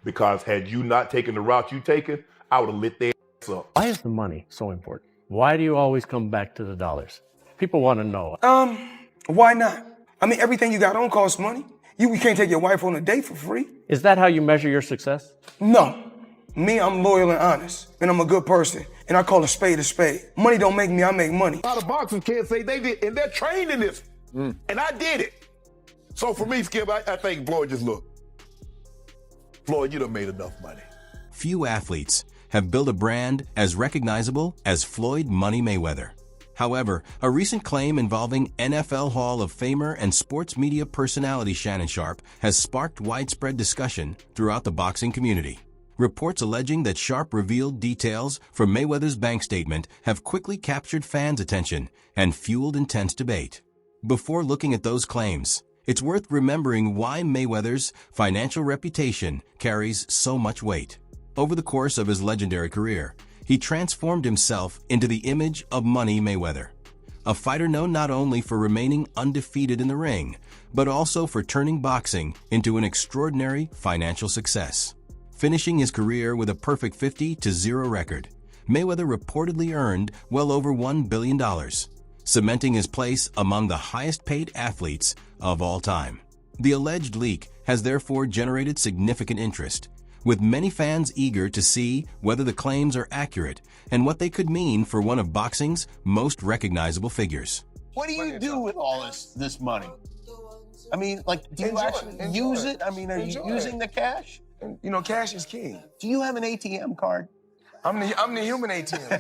because had you not taken the route you taken, I would have lit their ass up. Why is the money so important? Why do you always come back to the dollars? People want to know. Why not? I mean, everything you got on costs money. You can't take your wife on a date for free. Is that how you measure your success? No. Me, I'm loyal and honest, and I'm a good person, and I call a spade a spade. Money don't make me, I make money. A lot of boxers can't say they did, and they're trained in this. And I did it. So for me, Skip, I think Floyd just looked. Floyd, you done made enough money. Few athletes have built a brand as recognizable as Floyd "Money" Mayweather. However, a recent claim involving NFL Hall of Famer and sports media personality Shannon Sharpe has sparked widespread discussion throughout the boxing community. Reports alleging that Sharpe revealed details from Mayweather's bank statement have quickly captured fans' attention and fueled intense debate. Before looking at those claims, it's worth remembering why Mayweather's financial reputation carries so much weight. Over the course of his legendary career, he transformed himself into the image of Money Mayweather, a fighter known not only for remaining undefeated in the ring, but also for turning boxing into an extraordinary financial success. Finishing his career with a perfect 50-0 record, Mayweather reportedly earned well over $1 billion, cementing his place among the highest-paid athletes of all time. The alleged leak has therefore generated significant interest, with many fans eager to see whether the claims are accurate and what they could mean for one of boxing's most recognizable figures. What do you do with all this money? I mean, like, do you actually use it? I mean, are you using the cash? You know, cash is king. Do you have an ATM card? I'm the human ATM.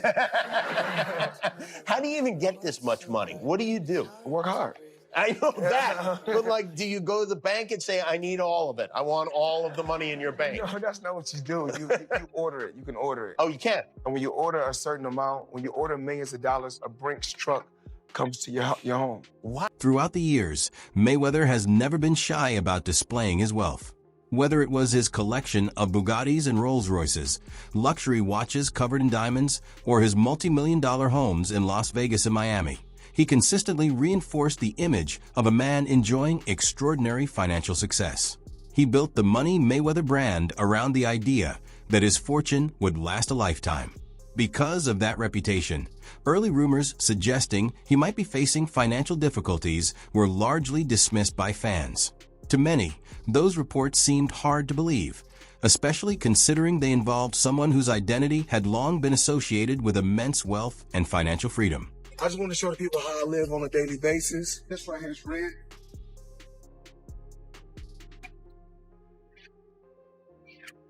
How do you even get this much money? What do you do? Work hard. I know that, but like, do you go to the bank and say, I need all of it? I want all of the money in your bank. No, that's not what you do. You order it. You can order it. Oh, you can? And when you order a certain amount, when you order millions of dollars, a Brinks truck comes to your home. What? Throughout the years, Mayweather has never been shy about displaying his wealth. Whether it was his collection of Bugattis and Rolls-Royces, luxury watches covered in diamonds, or his multi-million-dollar homes in Las Vegas and Miami, he consistently reinforced the image of a man enjoying extraordinary financial success. He built the Money Mayweather brand around the idea that his fortune would last a lifetime. Because of that reputation, early rumors suggesting he might be facing financial difficulties were largely dismissed by fans. To many, those reports seemed hard to believe, especially considering they involved someone whose identity had long been associated with immense wealth and financial freedom. I just want to show the people how I live on a daily basis. This right here is red.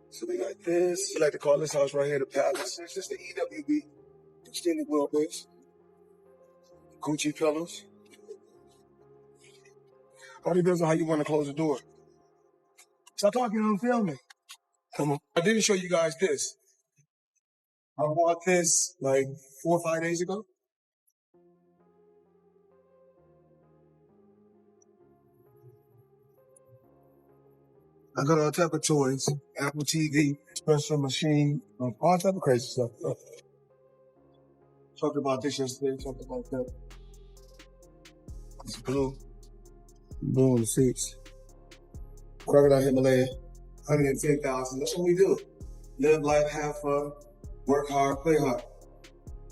So we got this. We like to call this house right here the Palace. It's just the EWB, extended wheelbase. Gucci pillows. All depends on how you want to close the door. Stop talking and film me. Come on. I didn't show you guys this. I bought this like 4 or 5 days ago. I got all type of toys, Apple TV, espresso machine, all type of crazy stuff. Talked about this yesterday, talked about that. It's blue on the seats. Crocodile Himalaya, 110,000. That's what we do. Live life, have fun, work hard, play hard.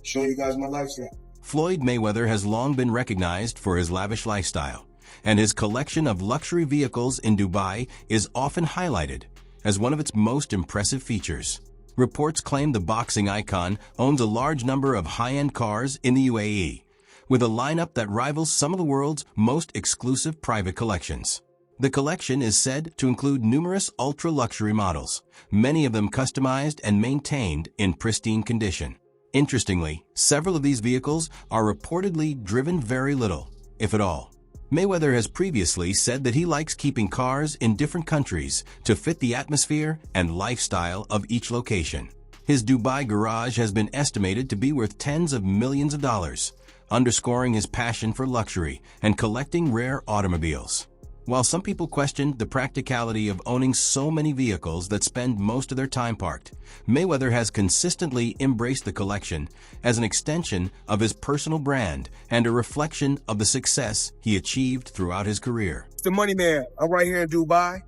Show you guys my lifestyle. Floyd Mayweather has long been recognized for his lavish lifestyle, and his collection of luxury vehicles in Dubai is often highlighted as one of its most impressive features. Reports claim the boxing icon owns a large number of high-end cars in the UAE, with a lineup that rivals some of the world's most exclusive private collections. The collection is said to include numerous ultra-luxury models, many of them customized and maintained in pristine condition. Interestingly, several of these vehicles are reportedly driven very little, if at all. Mayweather has previously said that he likes keeping cars in different countries to fit the atmosphere and lifestyle of each location. His Dubai garage has been estimated to be worth tens of millions of dollars, underscoring his passion for luxury and collecting rare automobiles. While some people question the practicality of owning so many vehicles that spend most of their time parked, Mayweather has consistently embraced the collection as an extension of his personal brand and a reflection of the success he achieved throughout his career. The money man. I'm right here in Dubai.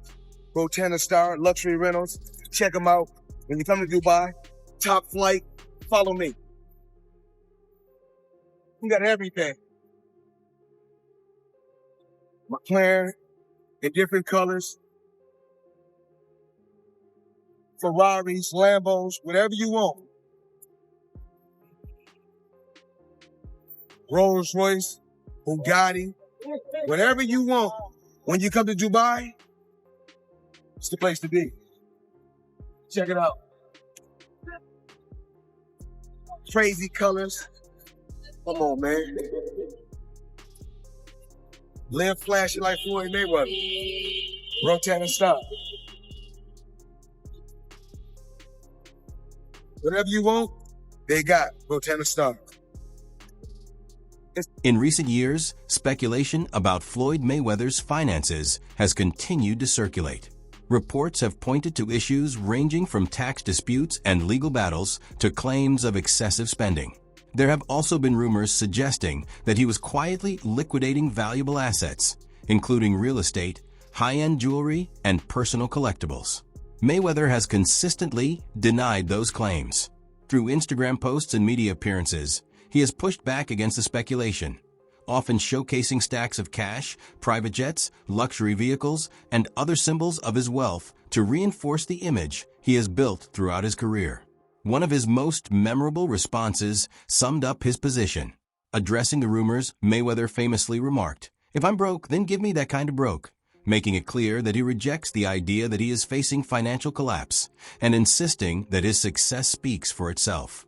Rotana Star, Luxury Rentals. Check them out. When you come to Dubai, top flight, follow me. We got everything. McLaren in different colors. Ferraris, Lambos, whatever you want. Rolls Royce, Bugatti, whatever you want. When you come to Dubai, it's the place to be. Check it out. Crazy colors. Come on, man. Live flashing like Floyd Mayweather. Rotate and stop. Whatever you want, they got Rotate Star. In recent years, speculation about Floyd Mayweather's finances has continued to circulate. Reports have pointed to issues ranging from tax disputes and legal battles to claims of excessive spending. There have also been rumors suggesting that he was quietly liquidating valuable assets, including real estate, high-end jewelry, and personal collectibles. Mayweather has consistently denied those claims. Through Instagram posts and media appearances, he has pushed back against the speculation, often showcasing stacks of cash, private jets, luxury vehicles, and other symbols of his wealth to reinforce the image he has built throughout his career. One of his most memorable responses summed up his position. Addressing the rumors, Mayweather famously remarked, "If I'm broke, then give me that kind of broke," making it clear that he rejects the idea that he is facing financial collapse and insisting that his success speaks for itself.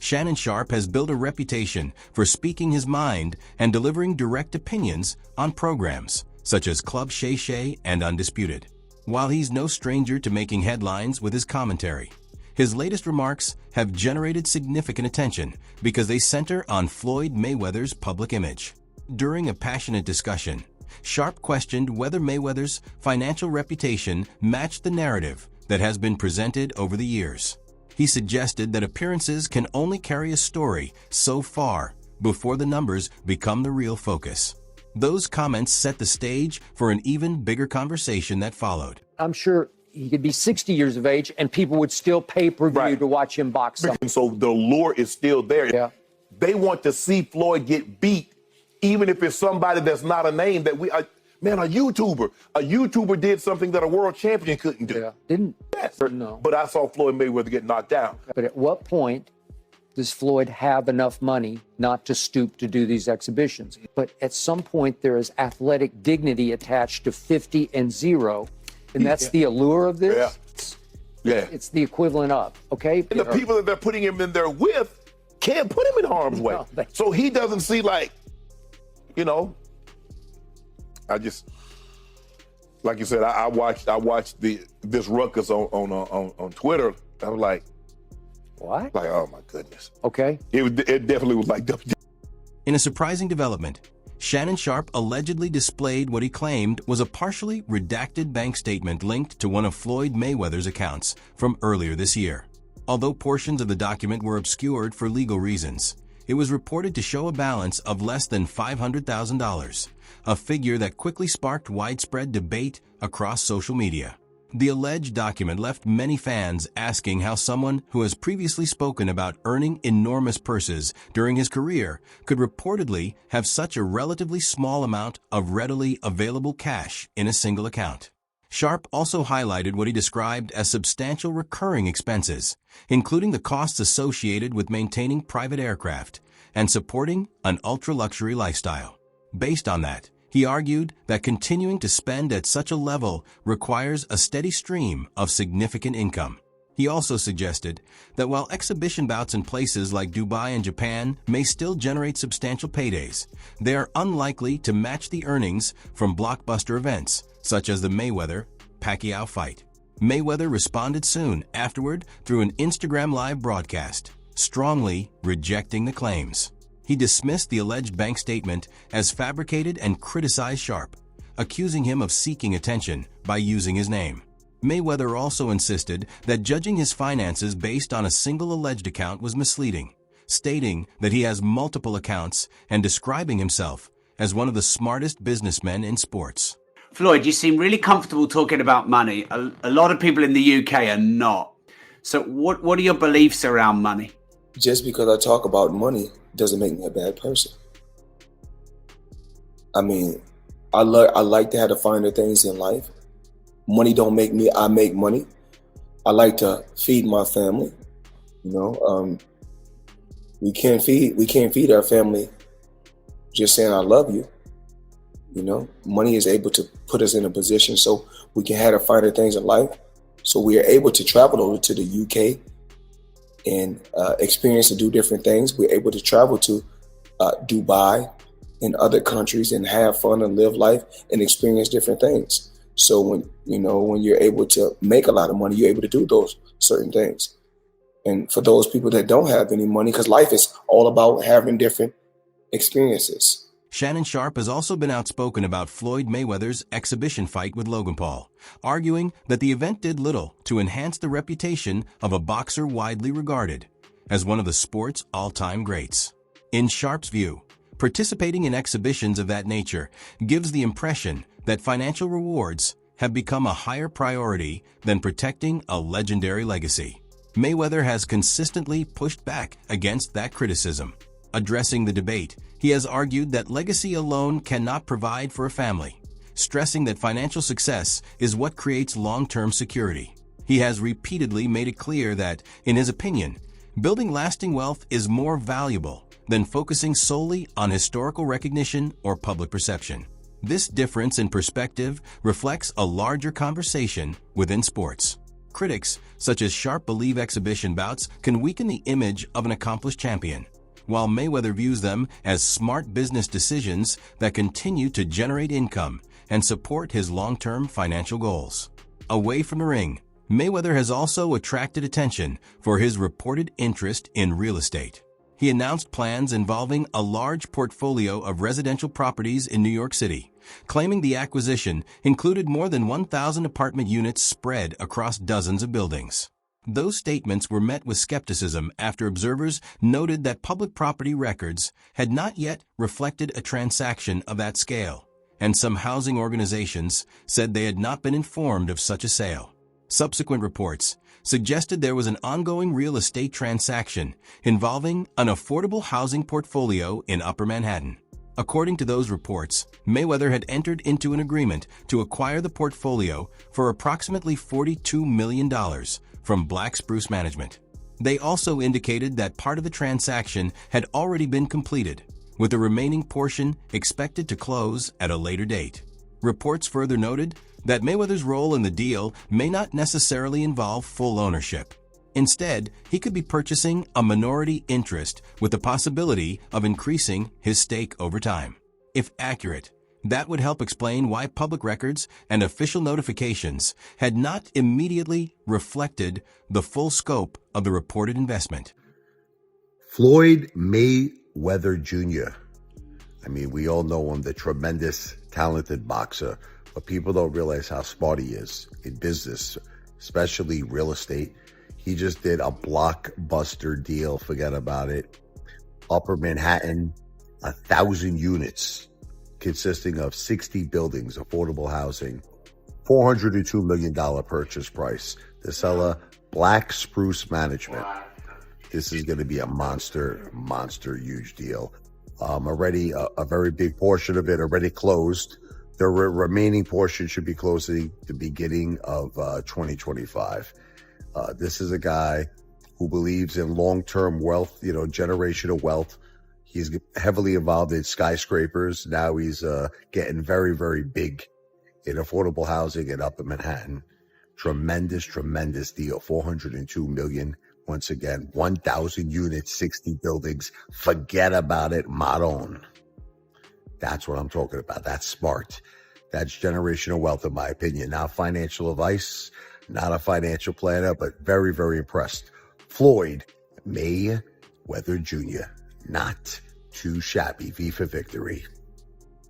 Shannon Sharpe has built a reputation for speaking his mind and delivering direct opinions on programs such as Club Shay Shay and Undisputed. While he's no stranger to making headlines with his commentary, his latest remarks have generated significant attention because they center on Floyd Mayweather's public image. During a passionate discussion, Sharpe questioned whether Mayweather's financial reputation matched the narrative that has been presented over the years. He suggested that appearances can only carry a story so far before the numbers become the real focus. Those comments set the stage for an even bigger conversation that followed. I'm sure he could be 60 years of age and people would still pay per view to watch him box something. And so the lure is still there. Yeah. They want to see Floyd get beat, even if it's somebody that's not a name that a YouTuber did something that a world champion couldn't do. Yeah. Didn't? Yes. No. But I saw Floyd Mayweather get knocked down. But at what point does Floyd have enough money not to stoop to do these exhibitions? But at some point, there is athletic dignity attached to 50 and 0, and that's the allure of this. Yeah. It's the equivalent of, okay? And the people that they're putting him in there with can't put him in harm's way. No, So he doesn't see like you said, I watched this ruckus on Twitter. I was like, What? like, oh my goodness. Okay. It definitely was like, In a surprising development, Shannon Sharpe allegedly displayed what he claimed was a partially redacted bank statement linked to one of Floyd Mayweather's accounts from earlier this year. Although portions of the document were obscured for legal reasons, it was reported to show a balance of less than $500,000, a figure that quickly sparked widespread debate across social media. The alleged document left many fans asking how someone who has previously spoken about earning enormous purses during his career could reportedly have such a relatively small amount of readily available cash in a single account. Sharpe also highlighted what he described as substantial recurring expenses, including the costs associated with maintaining private aircraft and supporting an ultra-luxury lifestyle. Based on that, he argued that continuing to spend at such a level requires a steady stream of significant income. He also suggested that while exhibition bouts in places like Dubai and Japan may still generate substantial paydays, they are unlikely to match the earnings from blockbuster events, such as the Mayweather-Pacquiao fight. Mayweather responded soon afterward through an Instagram Live broadcast, strongly rejecting the claims. He dismissed the alleged bank statement as fabricated and criticized Sharpe, accusing him of seeking attention by using his name. Mayweather also insisted that judging his finances based on a single alleged account was misleading, stating that he has multiple accounts and describing himself as one of the smartest businessmen in sports. Floyd, you seem really comfortable talking about money. A lot of people in the UK are not. So what are your beliefs around money? Just because I talk about money doesn't make me a bad person. I mean, I like to have the finer things in life. Money don't make me, I make money. I like to feed my family. You know, we can't feed our family just saying I love you. You know, money is able to put us in a position so we can have the finer things in life. So we are able to travel over to the UK and experience and do different things. We're able to travel to Dubai and other countries and have fun and live life and experience different things. So when you're able to make a lot of money, you're able to do those certain things. And for those people that don't have any money, because life is all about having different experiences. Shannon Sharpe has also been outspoken about Floyd Mayweather's exhibition fight with Logan Paul, arguing that the event did little to enhance the reputation of a boxer widely regarded as one of the sport's all-time greats. In Sharpe's view, participating in exhibitions of that nature gives the impression that financial rewards have become a higher priority than protecting a legendary legacy. Mayweather has consistently pushed back against that criticism. Addressing the debate, he has argued that legacy alone cannot provide for a family, stressing that financial success is what creates long-term security. He has repeatedly made it clear that, in his opinion, building lasting wealth is more valuable than focusing solely on historical recognition or public perception. This difference in perspective reflects a larger conversation within sports. Critics, such as Sharpe, believe exhibition bouts can weaken the image of an accomplished champion, while Mayweather views them as smart business decisions that continue to generate income and support his long-term financial goals. Away from the ring, Mayweather has also attracted attention for his reported interest in real estate. He announced plans involving a large portfolio of residential properties in New York City, claiming the acquisition included more than 1,000 apartment units spread across dozens of buildings. Those statements were met with skepticism after observers noted that public property records had not yet reflected a transaction of that scale, and some housing organizations said they had not been informed of such a sale. Subsequent reports suggested there was an ongoing real estate transaction involving an affordable housing portfolio in Upper Manhattan. According to those reports, Mayweather had entered into an agreement to acquire the portfolio for approximately $42 million from Black Spruce Management. They also indicated that part of the transaction had already been completed, with the remaining portion expected to close at a later date. Reports further noted that Mayweather's role in the deal may not necessarily involve full ownership. Instead, he could be purchasing a minority interest with the possibility of increasing his stake over time. If accurate, that would help explain why public records and official notifications had not immediately reflected the full scope of the reported investment. Floyd Mayweather Jr. I mean, we all know him, the tremendous, talented boxer, but people don't realize how smart he is in business, especially real estate. He just did a blockbuster deal, forget about it. Upper Manhattan, 1,000 units, consisting of 60 buildings, affordable housing, $402 million purchase price. The seller, Black Spruce Management. This is going to be a monster, huge deal. Already a very big portion of it already closed. The remaining portion should be closing the beginning of 2025. This is a guy who believes in long-term wealth, generational wealth. He's heavily involved in skyscrapers. Now he's getting very, very big in affordable housing and up in Manhattan. Tremendous deal. $402 million. Once again, 1,000 units, 60 buildings. Forget about it, Maron. That's what I'm talking about. That's smart. That's generational wealth, in my opinion. Not financial advice, not a financial planner, but very, very impressed. Floyd Mayweather Jr. Not too shabby. V for victory.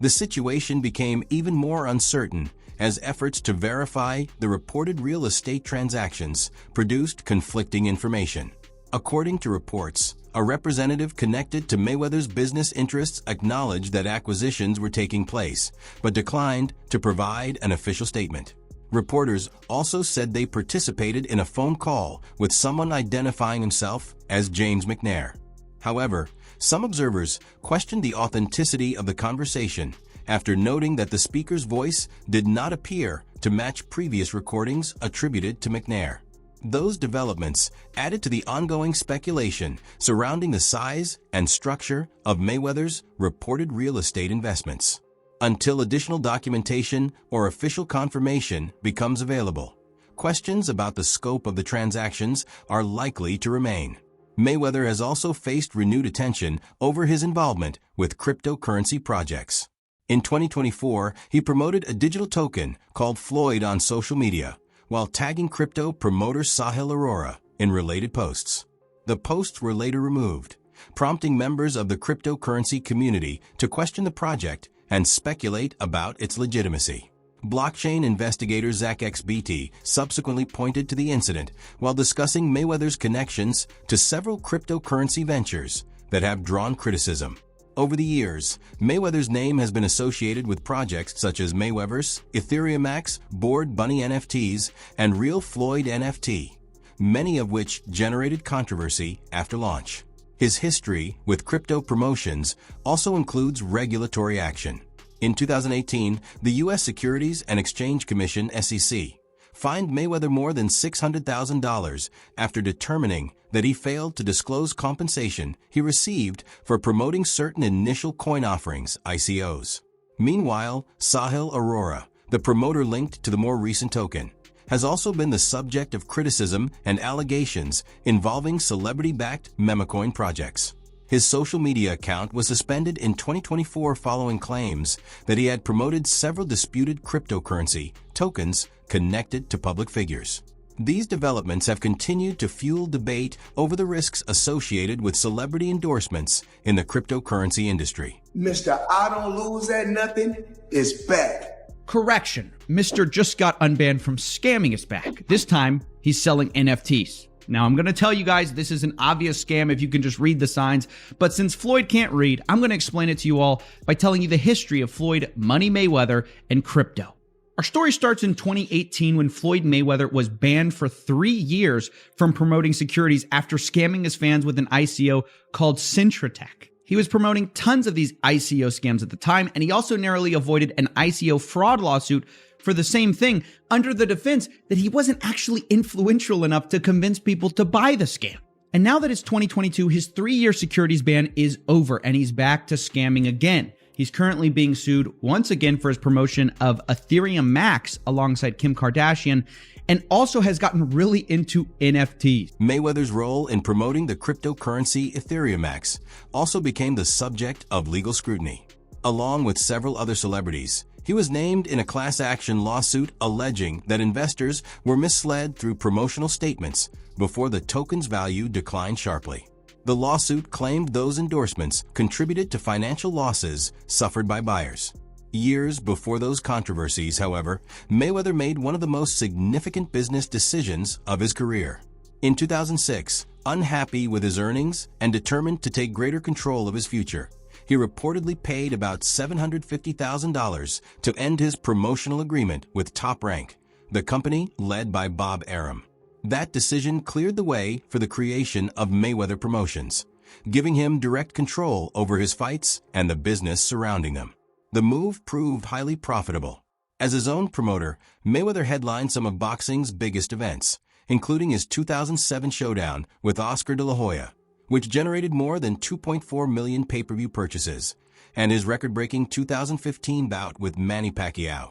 The situation became even more uncertain as efforts to verify the reported real estate transactions produced conflicting information. According to reports, a representative connected to Mayweather's business interests acknowledged that acquisitions were taking place, but declined to provide an official statement. Reporters also said they participated in a phone call with someone identifying himself as James McNair. However, some observers questioned the authenticity of the conversation after noting that the speaker's voice did not appear to match previous recordings attributed to McNair. Those developments added to the ongoing speculation surrounding the size and structure of Mayweather's reported real estate investments. Until additional documentation or official confirmation becomes available, questions about the scope of the transactions are likely to remain. Mayweather has also faced renewed attention over his involvement with cryptocurrency projects. In 2024, he promoted a digital token called Floyd on social media, while tagging crypto promoter Sahil Arora in related posts. The posts were later removed, prompting members of the cryptocurrency community to question the project and speculate about its legitimacy. Blockchain investigator Zach XBT subsequently pointed to the incident while discussing Mayweather's connections to several cryptocurrency ventures that have drawn criticism. Over the years, Mayweather's name has been associated with projects such as Mayweather's, Ethereum, Bored Bunny NFTs, and Real Floyd NFT, many of which generated controversy after launch. His history with crypto promotions also includes regulatory action. In 2018, the U.S. Securities and Exchange Commission (SEC) fined Mayweather more than $600,000 after determining that he failed to disclose compensation he received for promoting certain initial coin offerings, ICOs. Meanwhile, Sahil Arora, the promoter linked to the more recent token, has also been the subject of criticism and allegations involving celebrity-backed memecoin projects. His social media account was suspended in 2024 following claims that he had promoted several disputed cryptocurrency tokens connected to public figures. These developments have continued to fuel debate over the risks associated with celebrity endorsements in the cryptocurrency industry. Mr. I don't lose at nothing is back. Correction, Mr. just got unbanned from scamming us back. This time, he's selling NFTs. Now, I'm going to tell you guys this is an obvious scam if you can just read the signs, but since Floyd can't read, I'm going to explain it to you all by telling you the history of Floyd Money Mayweather and crypto. Our story starts in 2018 when Floyd Mayweather was banned for 3 years from promoting securities after scamming his fans with an ICO called Cintratec. He was promoting tons of these ICO scams at the time, and he also narrowly avoided an ICO fraud lawsuit for the same thing under the defense that he wasn't actually influential enough to convince people to buy the scam. And now that it's 2022, his 3-year securities ban is over and he's back to scamming again. He's currently being sued once again for his promotion of Ethereum Max alongside Kim Kardashian, and also has gotten really into NFTs. Mayweather's role in promoting the cryptocurrency Ethereum Max also became the subject of legal scrutiny. Along with several other celebrities, he was named in a class action lawsuit alleging that investors were misled through promotional statements before the token's value declined sharply. The lawsuit claimed those endorsements contributed to financial losses suffered by buyers. Years before those controversies, however, Mayweather made one of the most significant business decisions of his career. In 2006, unhappy with his earnings and determined to take greater control of his future, he reportedly paid about $750,000 to end his promotional agreement with Top Rank, the company led by Bob Arum. That decision cleared the way for the creation of Mayweather Promotions, giving him direct control over his fights and the business surrounding them. The move proved highly profitable. As his own promoter, Mayweather headlined some of boxing's biggest events, including his 2007 showdown with Oscar de la Hoya, which generated more than 2.4 million pay-per-view purchases, and his record-breaking 2015 bout with Manny Pacquiao,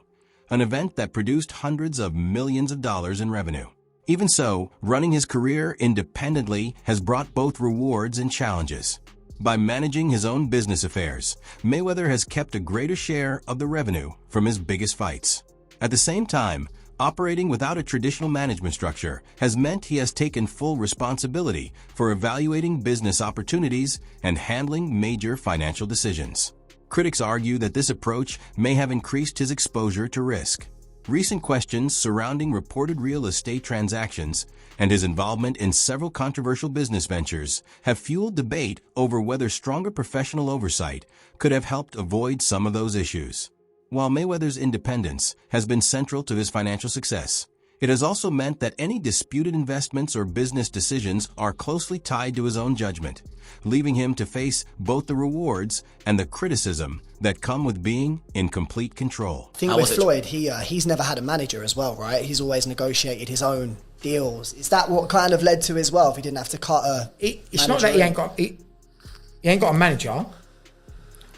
an event that produced hundreds of millions of dollars in revenue. Even so, running his career independently has brought both rewards and challenges. By managing his own business affairs, Mayweather has kept a greater share of the revenue from his biggest fights. At the same time, operating without a traditional management structure has meant he has taken full responsibility for evaluating business opportunities and handling major financial decisions. Critics argue that this approach may have increased his exposure to risk. Recent questions surrounding reported real estate transactions and his involvement in several controversial business ventures have fueled debate over whether stronger professional oversight could have helped avoid some of those issues. While Mayweather's independence has been central to his financial success, it has also meant that any disputed investments or business decisions are closely tied to his own judgment, leaving him to face both the rewards and the criticism that come with being in complete control. I think with Floyd, he's never had a manager as well, right? He's always negotiated his own deals. Is that what kind of led to his wealth? He didn't have to cut a It's not that he ain't got a manager,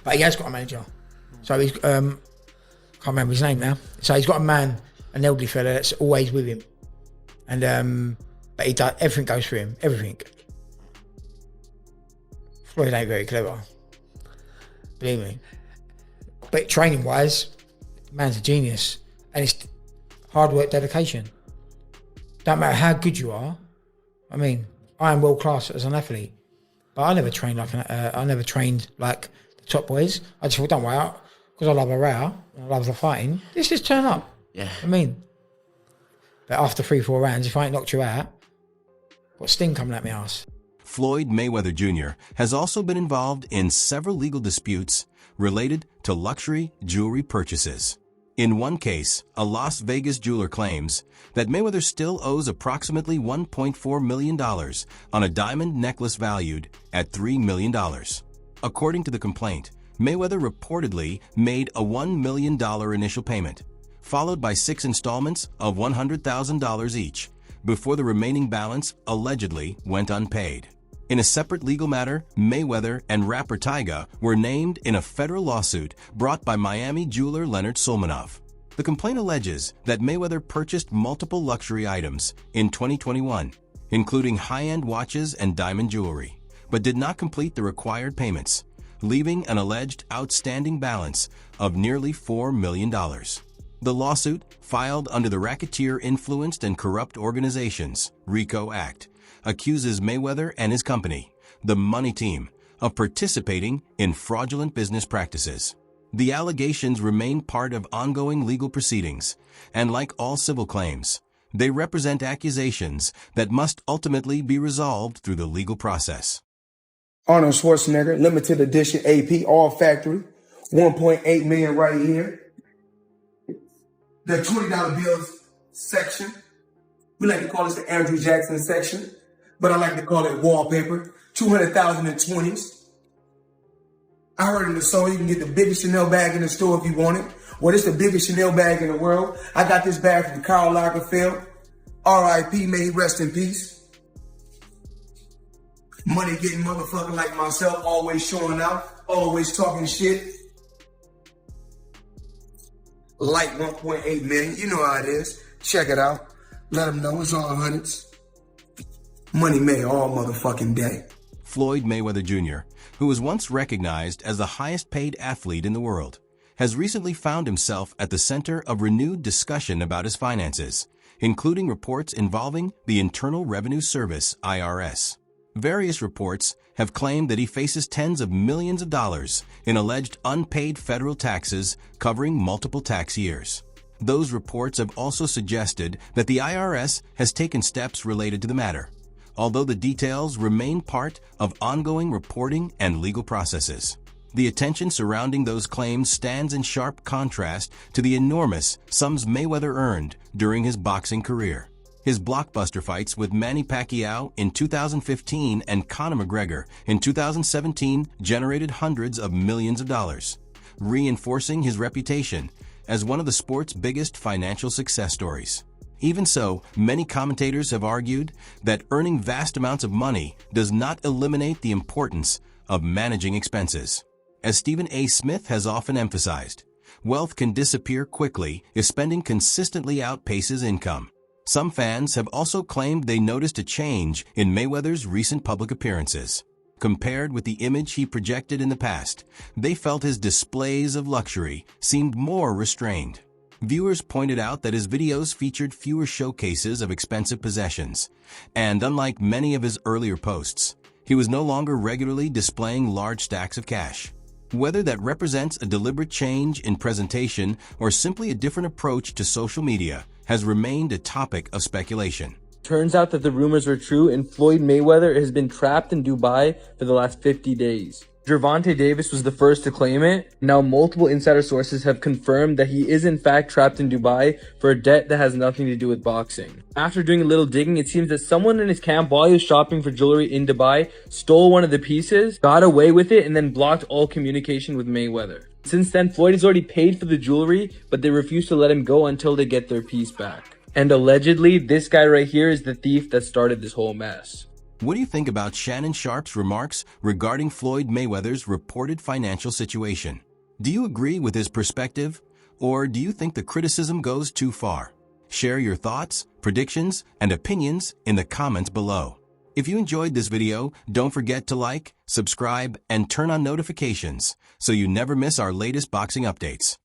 but he has got a manager. So he's, can't remember his name now. So he's got a man, an elderly fella that's always with him. And, but he does, everything goes through him, everything. Floyd ain't very clever, believe me. But training wise, the man's a genius. And it's hard work, dedication. Don't matter how good you are. I mean, I am world class as an athlete, but I never trained like the top boys. I just thought, don't worry, because I love a row, I love the fighting. Let's just turn up. Yeah. I mean, but after 3-4 rounds, if I ain't knocked you out, got sting coming at my ass. Floyd Mayweather Jr. has also been involved in several legal disputes related to luxury jewelry purchases. In one case, a Las Vegas jeweler claims that Mayweather still owes approximately $1.4 million on a diamond necklace valued at $3 million. According to the complaint, Mayweather reportedly made a $1 million initial payment, followed by 6 installments of $100,000 each, before the remaining balance allegedly went unpaid. In a separate legal matter, Mayweather and rapper Tyga were named in a federal lawsuit brought by Miami jeweler Leonard Solmanov. The complaint alleges that Mayweather purchased multiple luxury items in 2021, including high-end watches and diamond jewelry, but did not complete the required payments, leaving an alleged outstanding balance of nearly $4 million. The lawsuit, filed under the Racketeer Influenced and Corrupt Organizations (RICO) Act, accuses Mayweather and his company, the Money Team, of participating in fraudulent business practices. The allegations remain part of ongoing legal proceedings, and like all civil claims, they represent accusations that must ultimately be resolved through the legal process. Arnold Schwarzenegger, limited edition AP, all factory, 1.8 million right here. The $20 bills section. We like to call this the Andrew Jackson section, but I like to call it wallpaper. 200,000 in 20s. I heard in the song you can get the biggest Chanel bag in the store if you want it. Well, it's the biggest Chanel bag in the world. I got this bag from Karl Lagerfeld. R.I.P. May he rest in peace. Money getting motherfucker like myself, always showing out, always talking shit. Like 1.8 million, you know how it is. Check it out. Let them know it's all hundreds. Money made all motherfucking day. Floyd Mayweather Jr., who was once recognized as the highest paid athlete in the world, has recently found himself at the center of renewed discussion about his finances, including reports involving the Internal Revenue Service, IRS. Various reports have claimed that he faces tens of millions of dollars in alleged unpaid federal taxes covering multiple tax years. Those reports have also suggested that the IRS has taken steps related to the matter, although the details remain part of ongoing reporting and legal processes. The attention surrounding those claims stands in sharp contrast to the enormous sums Mayweather earned during his boxing career. His blockbuster fights with Manny Pacquiao in 2015 and Conor McGregor in 2017 generated hundreds of millions of dollars, reinforcing his reputation as one of the sport's biggest financial success stories. Even so, many commentators have argued that earning vast amounts of money does not eliminate the importance of managing expenses. As Stephen A. Smith has often emphasized, wealth can disappear quickly if spending consistently outpaces income. Some fans have also claimed they noticed a change in Mayweather's recent public appearances. Compared with the image he projected in the past, they felt his displays of luxury seemed more restrained. Viewers pointed out that his videos featured fewer showcases of expensive possessions, and unlike many of his earlier posts, he was no longer regularly displaying large stacks of cash. Whether that represents a deliberate change in presentation or simply a different approach to social media has remained a topic of speculation. Turns out that the rumors were true, and Floyd Mayweather has been trapped in Dubai for the last 50 days. Gervonta Davis was the first to claim it. Now multiple insider sources have confirmed that he is in fact trapped in Dubai for a debt that has nothing to do with boxing. After doing a little digging, it seems that someone in his camp, while he was shopping for jewelry in Dubai, stole one of the pieces, got away with it, and then blocked all communication with Mayweather. Since then, Floyd has already paid for the jewelry, but they refuse to let him go until they get their piece back. And allegedly, this guy right here is the thief that started this whole mess. What do you think about Shannon Sharpe's remarks regarding Floyd Mayweather's reported financial situation? Do you agree with his perspective, or do you think the criticism goes too far? Share your thoughts, predictions, and opinions in the comments below. If you enjoyed this video, don't forget to like, subscribe, and turn on notifications so you never miss our latest boxing updates.